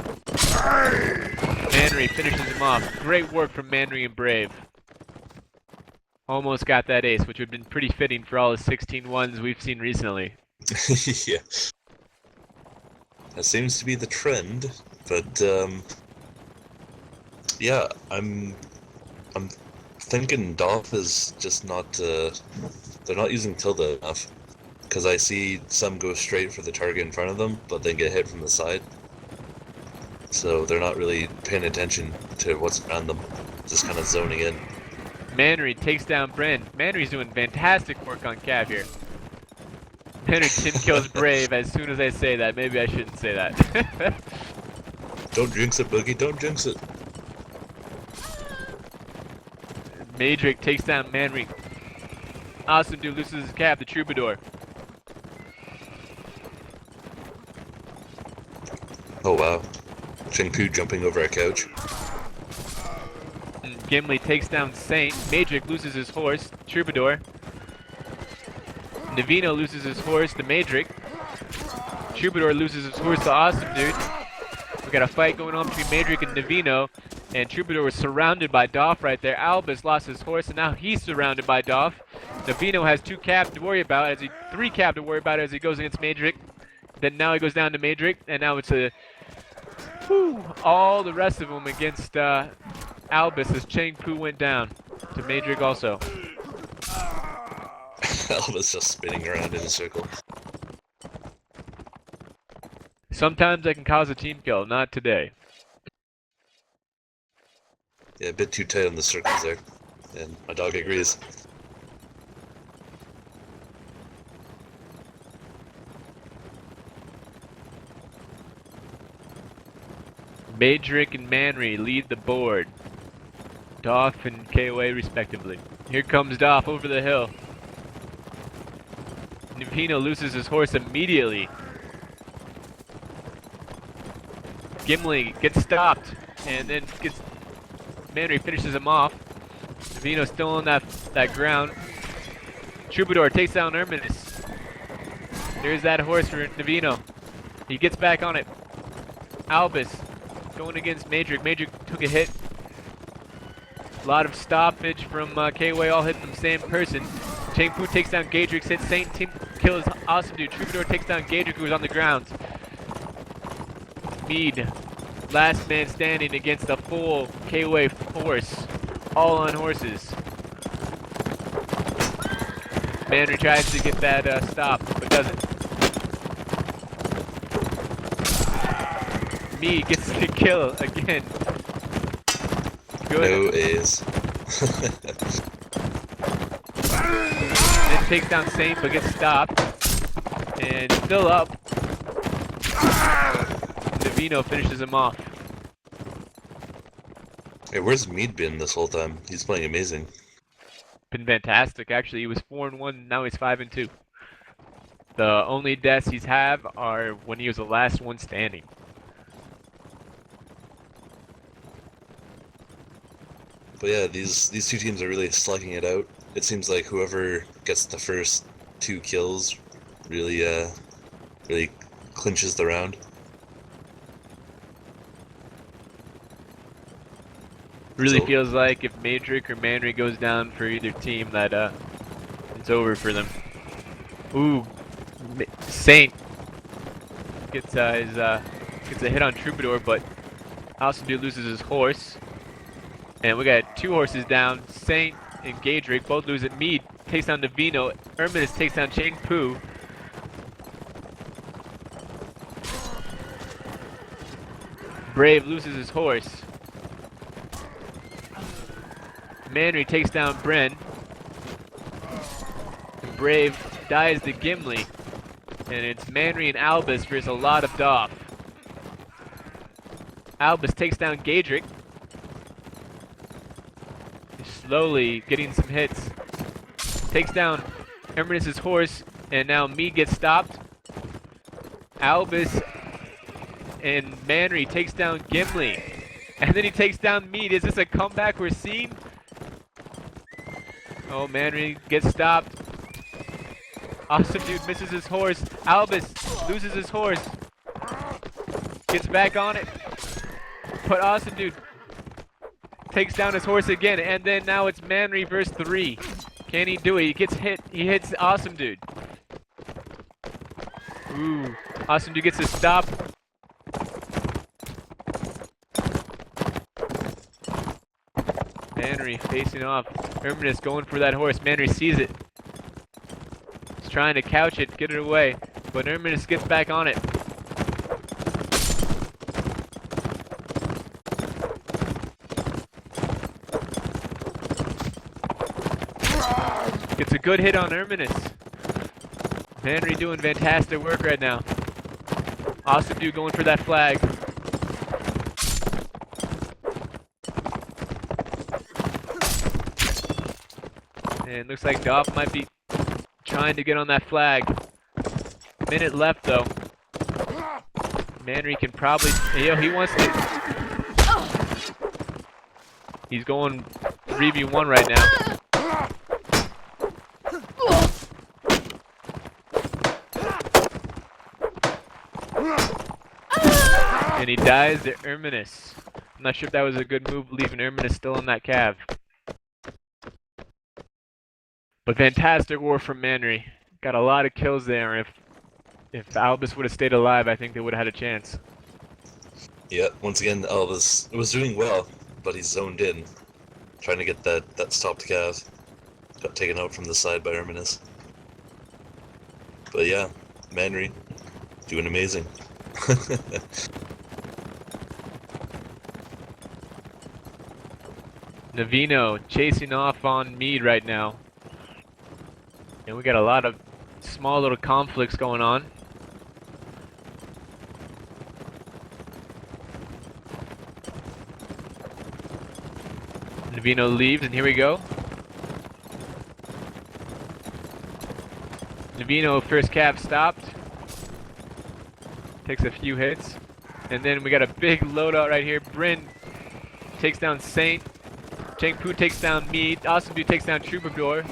Manry finishes him off. Great work from Manry and Brave. Almost got that ace, which would have been pretty fitting for all the 16-1s we've seen recently. Yeah. That seems to be the trend, but yeah, I'm thinking DoF is just not they're not using tilde enough, because I see some go straight for the target in front of them, but then get hit from the side. So they're not really paying attention to what's around them, just kind of zoning in. Manry takes down Bryn. Manry's doing fantastic work on Cav here. Manry chin kills Brave as soon as I say that. Maybe I shouldn't say that. Don't jinx it, Boogie, don't jinx it. Maedrick takes down Manry. Awesome Dude loses his Cav, the Troubadour. Oh wow. Cheng Pu jumping over a couch. Gimli takes down Saint. Maedrick loses his horse, Troubadour. Navino loses his horse to Maedrick. Troubadour loses his horse to Awesome Dude. We got a fight going on between Maedrick and Navino, and Troubadour was surrounded by DoF right there. Albus lost his horse, and now he's surrounded by DoF. Navino has 2 cav to worry about, 3 cav to worry about as he goes against Maedrick. Then now he goes down to Maedrick, and now it's all the rest of them against Albus as Cheng Pu went down to Maedrick also. Albus just spinning around in a circle. Sometimes I can cause a team kill, not today. Yeah, a bit too tight on the circles there, and my dog agrees. Maedrick and Manry lead the board. DoF and KoA respectively. Here comes DoF over the hill. Navino loses his horse immediately. Gimli gets stopped and then Manry finishes him off. Navino still on that ground. Troubadour takes down Erminus. There's that horse for Navino. He gets back on it. Albus going against Maedrick. Maedrick took a hit. A lot of stoppage from KoA, all hitting the same person. Cheng Pu takes down Gaedrick, hits Saint, team kills Awesome Dude. Troubadour takes down Gaedrick, who was on the ground. Mead, last man standing against a full KoA force, all on horses. Manry tries to get that stop, but doesn't. Mead gets the kill again. Good. No A's. Then takes down Saint, but gets stopped. And still up. Navino finishes him off. Hey, where's Mead been this whole time? He's playing amazing. Been fantastic, actually. He was 4-1, now he's 5-2. The only deaths he's have are when he was the last one standing. But yeah, these 2 teams are really slugging it out. It seems like whoever gets the first 2 kills really really clinches the round. Really feels like if Maedrick or Manry goes down for either team, that it's over for them. Ooh, Saint gets a hit on Troubadour, but Awesome Dude loses his horse. And we got 2 horses down. Saint and Gaedrick both lose it. Mead takes down Navino. Erminus takes down Cheng Pu. Brave loses his horse. Manry takes down Bryn. And Brave dies to Gimli. And it's Manry and Albus versus a lot of DoF. Albus takes down Gadrick. He's slowly getting some hits. Takes down Erminus' horse, and now Mead gets stopped. Albus and Manry takes down Gimli. And then he takes down Mead. Is this a comeback we're seeing? Oh, Manry gets stopped. Awesome Dude misses his horse. Albus loses his horse. Gets back on it. But Awesome Dude takes down his horse again. And then now it's Manry versus 3. Can he do it? He gets hit. He hits Awesome Dude. Ooh. Awesome Dude gets a stop. Manry facing off. Erminus going for that horse. Manry sees it. He's trying to couch it, get it away. But Erminus gets back on it. Gets a good hit on Erminus. Manry doing fantastic work right now. Awesome Dude going for that flag. And looks like DoF might be trying to get on that flag. Minute left though. Manry can probably, he wants to. He's going 3v1 right now. And he dies to Erminus. I'm not sure if that was a good move, leaving Erminus still on that cav. But fantastic war from Manry. Got a lot of kills there. If Albus would have stayed alive, I think they would have had a chance. Yeah, once again, Albus was doing well, but he zoned in, trying to get that stopped cav. Got taken out from the side by Erminus. But yeah, Manry doing amazing. Navino chasing off on Mead right now. And we got a lot of small little conflicts going on. Navino leaves, and here we go. Navino first cav stopped. Takes a few hits. And then we got a big loadout right here. Bryn takes down Saint. Chengpu takes down Mead. Awesome Dude takes down Troubadour.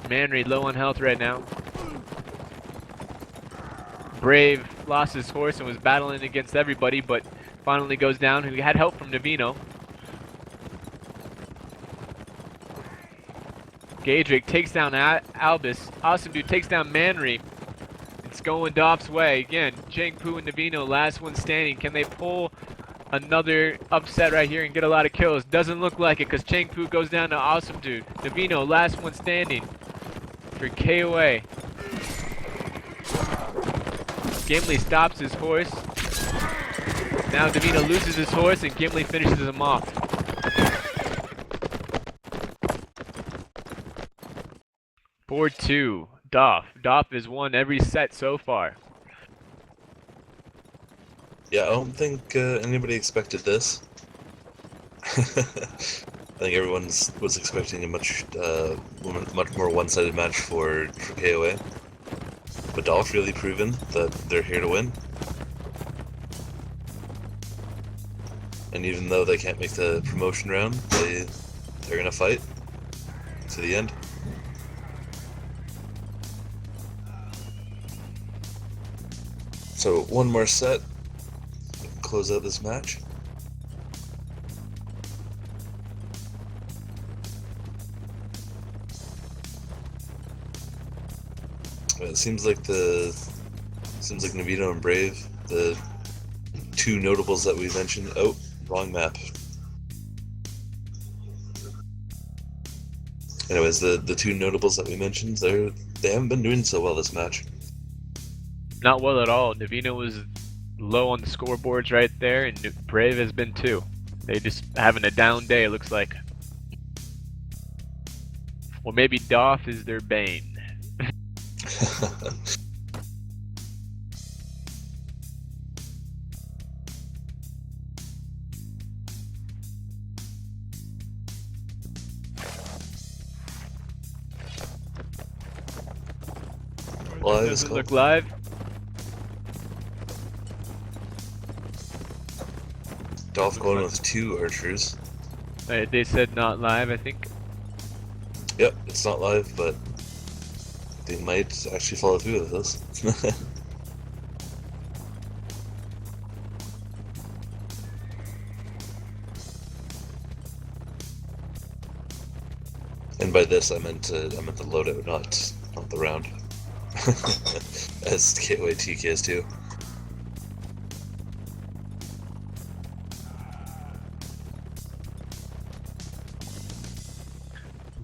Manry low on health right now. Brave lost his horse and was battling against everybody, but finally goes down. He had help from Navino. Gadrick takes down Albus. Awesome Dude takes down Manry. It's going DoF's way. Again, Chengpu and Navino, last one standing. Can they pull another upset right here and get a lot of kills? Doesn't look like it because Chengpu goes down to Awesome Dude. Navino, last one standing for KoA. Gimli stops his horse. Now Navino loses his horse and Gimli finishes him off. (4-2) DoF. DoF has won every set so far. Yeah, I don't think anybody expected this. I think everyone was expecting a much more one-sided match for KoA. But DoF really proven that they're here to win. And even though they can't make the promotion round, they're gonna fight to the end. So one more set, close out this match. It seems like Navino and Brave, the two notables that we mentioned. Oh, wrong map. Anyways, the two notables that we mentioned, they haven't been doing so well this match. Not well at all. Navino was low on the scoreboards right there, and Brave has been too. They just having a down day, it looks like. Or maybe DoF is their bane. Live Does is it called. look live? DoF going with 2 archers. They said not live, I think. Yep, it's not live, but they might actually follow through with this. And by this, I meant the loadout, not the round. As KoA TKS2.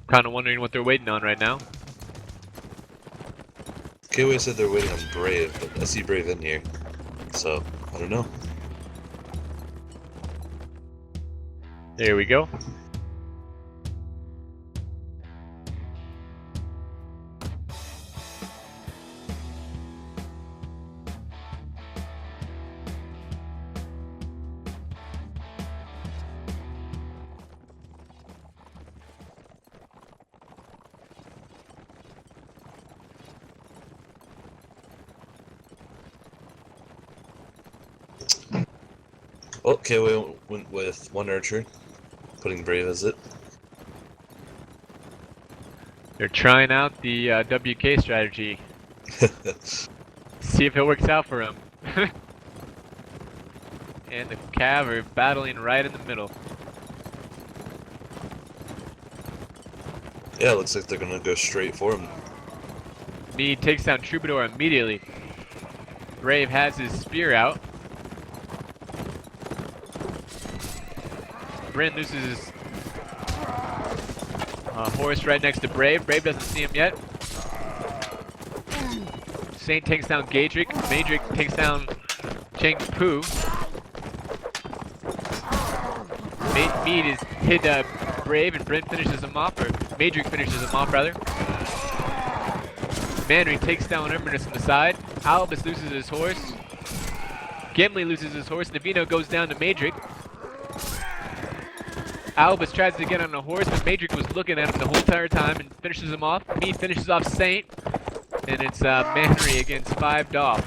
Kind of wondering what they're waiting on right now. KoA said they're waiting on Brave, but I see Brave in here, so I don't know. There we go. Well, KoA went with 1 archer, putting Brave as it. They're trying out the WK strategy. See if it works out for them. And the Cav are battling right in the middle. Yeah, looks like they're gonna go straight for him. Mead takes down Troubadour immediately. Brave has his spear out. Bryn loses his horse right next to Brave. Brave doesn't see him yet. Saint takes down Gadrick. Madrick takes down Cheng Pu. Mead is hit Brave and Bryn finishes him off, or Madrick finishes him off rather. Manry takes down Inverness on the side. Albus loses his horse. Gimli loses his horse. Navino goes down to Madrick. Albus tries to get on a horse, but Madrick was looking at him the whole entire time and finishes him off. Mead finishes off Saint, and it's Manry against 5 DoF.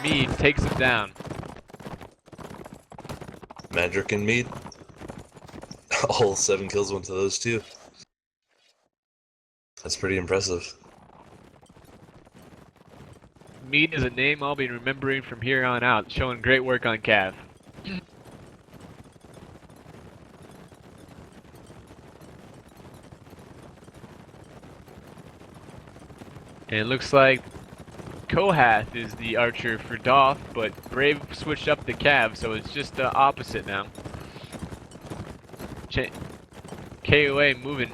Mead takes him down. Madrick and Mead. All 7 kills went to those 2. That's pretty impressive. Mead is a name I'll be remembering from here on out, showing great work on Cav. And it looks like Kohath is the archer for DoF, but Brave switched up the Cav, so it's just the opposite now. KoA moving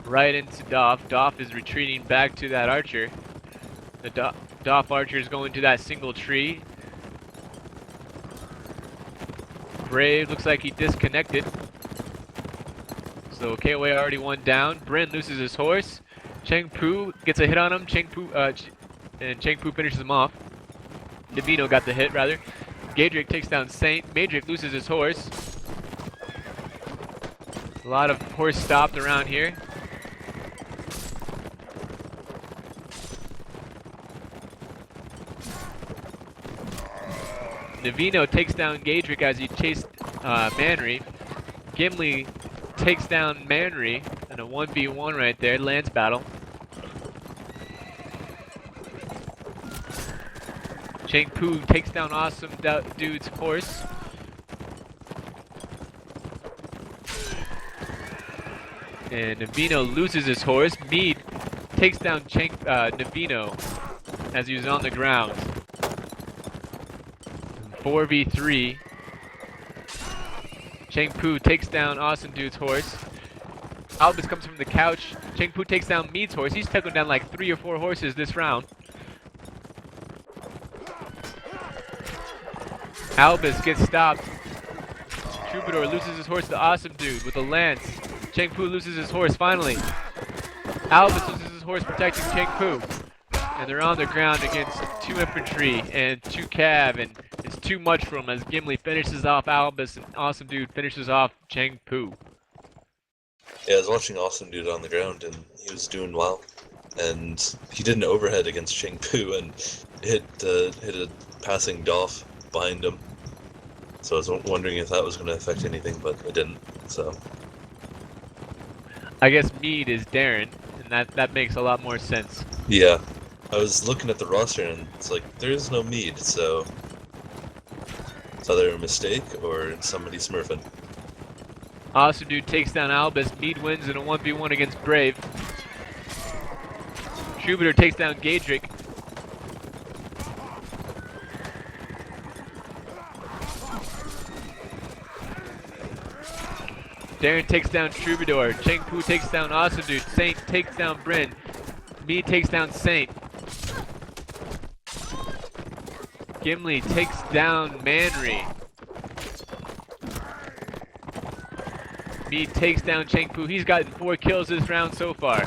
right into DoF. DoF is retreating back to that archer. The DoF archer is going to that single tree. Brave looks like he disconnected. So KoA already 1 down. Bryn loses his horse. Cheng Pu gets a hit on him. And Cheng Pu finishes him off. Navino got the hit, rather. Gadrick takes down Saint. Madrick loses his horse. A lot of horse stopped around here. Navino takes down Gadrick as he chased Manry. Gimli takes down Manry in a 1v1 right there, lance battle. Cheng Pu takes down Awesome Dude's horse. And Navino loses his horse. Mead takes down Navino as he was on the ground. 4v3. Cheng Pu takes down Awesome Dude's horse. Albus comes from the couch. Cheng Pu takes down Mead's horse. He's taken down like 3 or 4 horses this round. Albus gets stopped. Troubadour loses his horse to Awesome Dude with a lance. Cheng Pu loses his horse finally. Albus loses his horse protecting Cheng Pu. And they're on the ground against 2 infantry and 2 cav, and it's too much for him as Gimli finishes off Albus and Awesome Dude finishes off Cheng Pu. Yeah, I was watching Awesome Dude on the ground, and he was doing well. And he did an overhead against Cheng Pu and hit a passing DoF behind him. So I was wondering if that was going to affect anything, but it didn't. So I guess Mead is Darren, and that makes a lot more sense. yeah, I was looking at the roster and it's like there is no Mead, so it's either a mistake or somebody smurfing. Awesome Dude takes down Albus. Mead wins in a 1v1 against Brave. Troubadour takes down Gadrick. Darren takes down Troubadour. Cheng Pu takes down Awesome Dude. Saint takes down Bryn. Mead takes down Saint. Gimli takes down Manry. Mead takes down Cheng Pu. He's gotten 4 kills this round so far.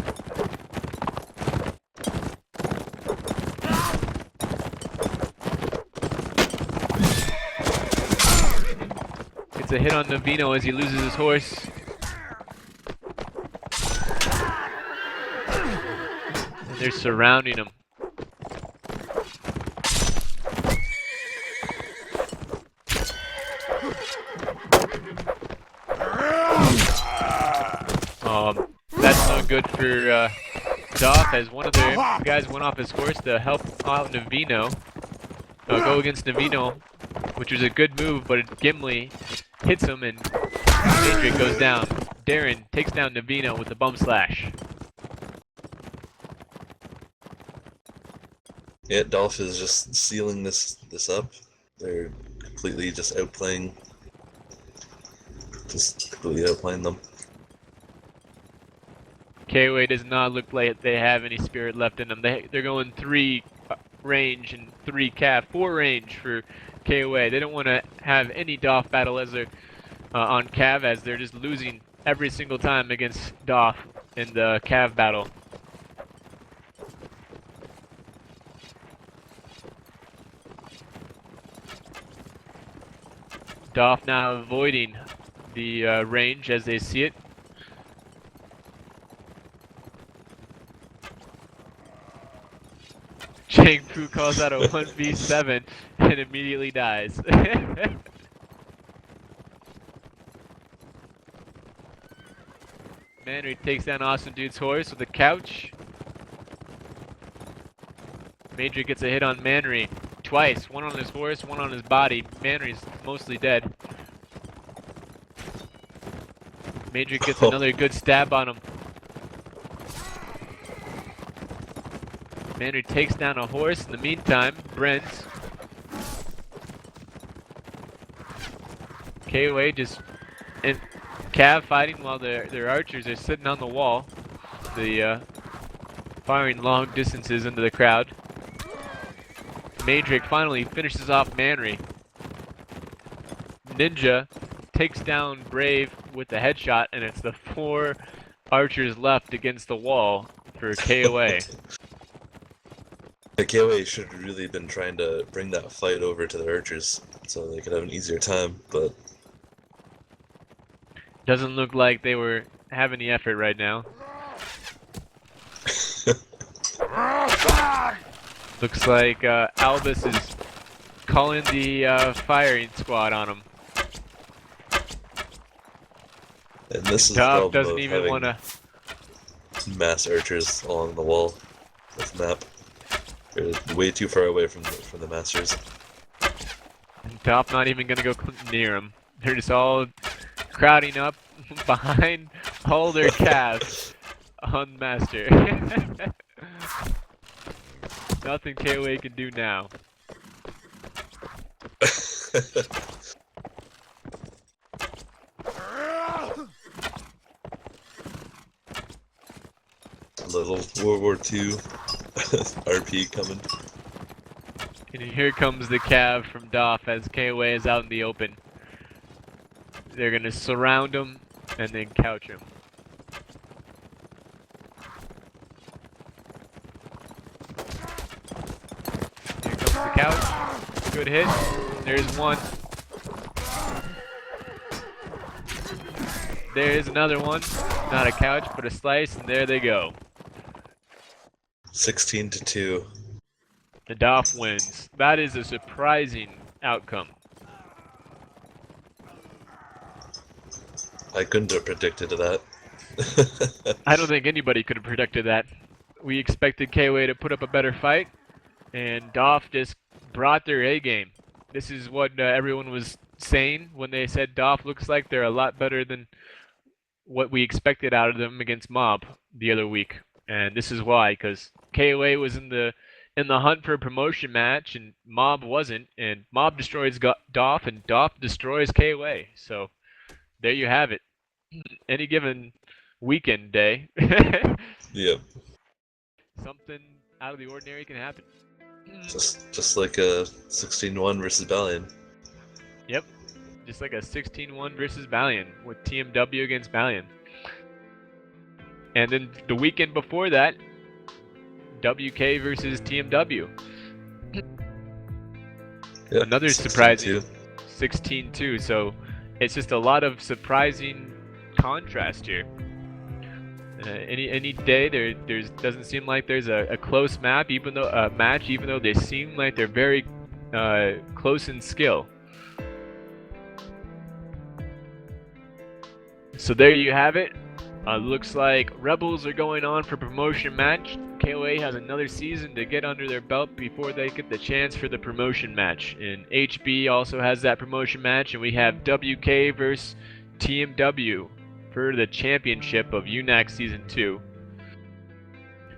Gets a hit on Navino as he loses his horse. And they're surrounding him. That's not good for DoF as one of their guys went off his horse to help out Navino. Go against Navino, which was a good move, but Gimli hits him and Adrian goes down. Darren takes down Navino with a bum slash. Yeah, DoF is just sealing this up. They're completely just outplaying them. KoA does not look like they have any spirit left in them. They're going 3 range and 3 cav, 4 range for KoA. They don't want to have any DoF battle as they're on cav, as they're just losing every single time against DoF in the cav battle. DoF now avoiding the range as they see it. Cheng Pu calls out a 1v7 and immediately dies. Manry takes down Awesome Dude's horse with a couch. Major gets a hit on Manry twice, one on his horse, one on his body. Manry's mostly dead. Major gets another good stab on him. Manry takes down a horse. In the meantime, Brent. KoA just in cav fighting while their archers are sitting on the wall. Firing long distances into the crowd. Madrick finally finishes off Manry. Ninja takes down Brave with the headshot, and it's the 4 archers left against the wall for KoA. The KoA should have really been trying to bring that fight over to the archers so they could have an easier time, but doesn't look like they were having the effort right now. Looks like Albus is calling the firing squad on him. And this is DoF doesn't even want to mass archers along the wall of the map. They're way too far away from the masters. DoF not even gonna go near them. They're just all crowding up behind all their calves on master. Nothing KoA can do now. Little World War II RP coming. And here comes the cav from DoF as KoA is out in the open. They're gonna surround him and then couch him. Good hit. There's one. There's another one. Not a couch, but a slice, and there they go. 16-2. The DoF wins. That is a surprising outcome. I couldn't have predicted that. I don't think anybody could have predicted that. We expected KoA to put up a better fight, and DoF just brought their A game. This is what everyone was saying when they said DoF looks like they're a lot better than what we expected out of them against Mob the other week. And this is why, because KoA was in the hunt for a promotion match, and Mob wasn't, and Mob destroys DoF, and DoF destroys KoA. So there you have it. Any given weekend day, Yep. something out of the ordinary can happen. Just like a 16-1 versus Balian. Yep. Just like a 16-1 versus Balian, with TMW against Balian. And then the weekend before that, WK versus TMW. Yep, Another 16-2. surprising 16-2. So it's just a lot of surprising contrast here. Any day there doesn't seem like there's a close match, even though they seem like they're very close in skill. So there you have it. Looks like Rebels are going on for promotion match. KoA has another season to get under their belt before they get the chance for the promotion match. And HB also has that promotion match, and we have WK versus TMW for the championship of UNAC Season 2.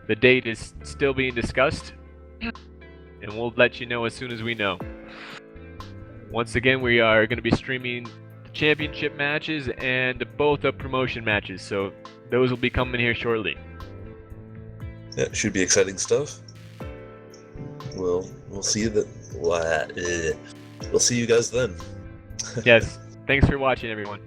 The date is still being discussed, and we'll let you know as soon as we know. Once again, we are going to be streaming the championship matches and both of promotion matches, so those will be coming here shortly. Yeah, it should be exciting stuff. We'll see we'll see you guys then. Yes, thanks for watching, everyone.